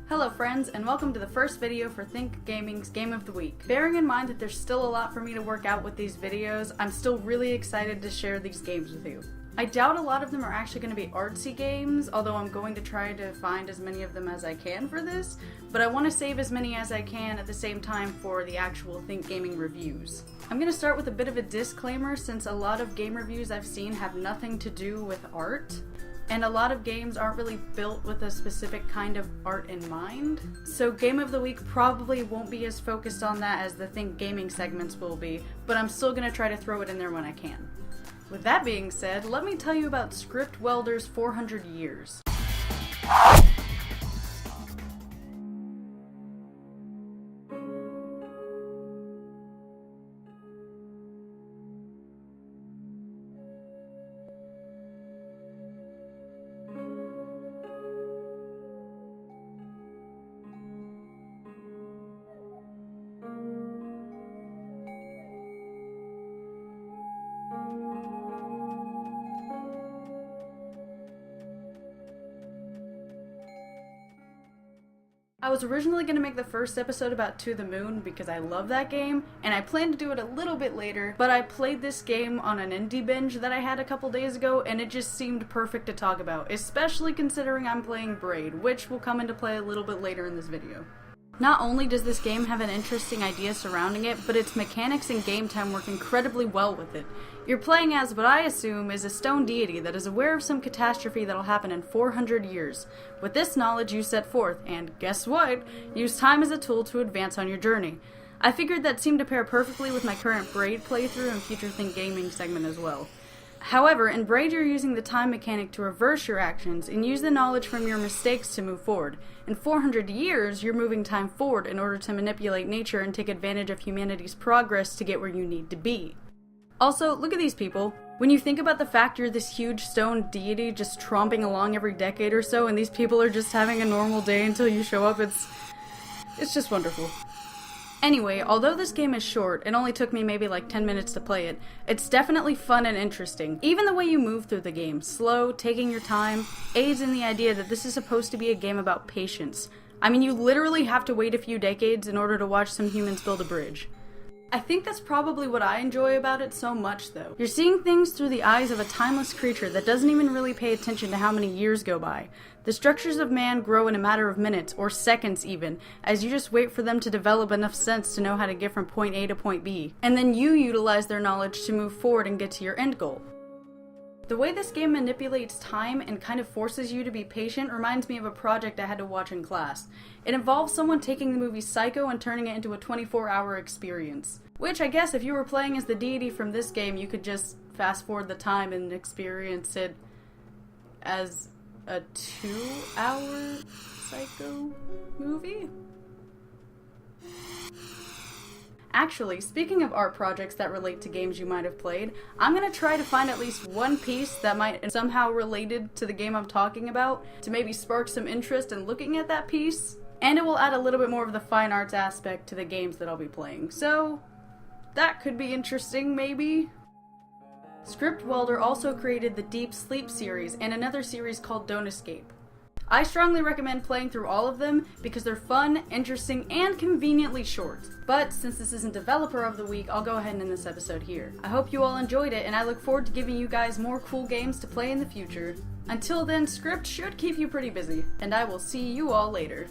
Hello friends, and welcome to the first video for ThinkGaming's Game of the Week. Bearing in mind that there's still a lot for me to work out with these videos, I'm still really excited to share these games with you. I doubt a lot of them are actually going to be artsy games, although I'm going to try to find as many of them as I can for this, but I want to save as many as I can at the same time for the actual ThinkGaming reviews. I'm going to start with a bit of a disclaimer since a lot of game reviews I've seen have nothing to do with art. And a lot of games aren't really built with a specific kind of art in mind. So Game of the Week probably won't be as focused on that as the ThinkGaming segments will be, but I'm still gonna try to throw it in there when I can. With that being said, let me tell you about Scriptwelder's 400 Years. I was originally going to make the first episode about To the Moon because I love that game, and I planned to do it a little bit later, but I played this game on an indie binge that I had a couple days ago, and it just seemed perfect to talk about, especially considering I'm playing Braid, which will come into play a little bit later in this video. Not only does this game have an interesting idea surrounding it, but its mechanics and game time work incredibly well with it. You're playing as what I assume is a stone deity that is aware of some catastrophe that'll happen in 400 years. With this knowledge you set forth, and guess what? Use time as a tool to advance on your journey. I figured that seemed to pair perfectly with my current Braid playthrough and future ThinkGaming segment as well. However, in Braid you're using the time mechanic to reverse your actions and use the knowledge from your mistakes to move forward. In 400 years, you're moving time forward in order to manipulate nature and take advantage of humanity's progress to get where you need to be. Also, look at these people. When you think about the fact you're this huge stone deity just tromping along every decade or so and these people are just having a normal day until you show up, it's just wonderful. Anyway, although this game is short, it only took me maybe like 10 minutes to play it, it's definitely fun and interesting. Even the way you move through the game, slow, taking your time, aids in the idea that this is supposed to be a game about patience. I mean, you literally have to wait a few decades in order to watch some humans build a bridge. I think that's probably what I enjoy about it so much though. You're seeing things through the eyes of a timeless creature that doesn't even really pay attention to how many years go by. The structures of man grow in a matter of minutes, or seconds even, as you just wait for them to develop enough sense to know how to get from point A to point B. And then you utilize their knowledge to move forward and get to your end goal. The way this game manipulates time and kind of forces you to be patient reminds me of a project I had to watch in class. It involves someone taking the movie Psycho and turning it into a 24-hour experience. Which I guess if you were playing as the deity from this game, you could just fast forward the time and experience it as a 2-hour Psycho movie? Actually, speaking of art projects that relate to games you might have played, I'm gonna try to find at least one piece that might somehow related to the game I'm talking about to maybe spark some interest in looking at that piece, and it will add a little bit more of the fine arts aspect to the games that I'll be playing, so that could be interesting maybe. Scriptwelder also created the Deep Sleep series and another series called Don't Escape. I strongly recommend playing through all of them because they're fun, interesting, and conveniently short. But since this isn't Developer of the Week, I'll go ahead and end this episode here. I hope you all enjoyed it, and I look forward to giving you guys more cool games to play in the future. Until then, Script should keep you pretty busy, and I will see you all later.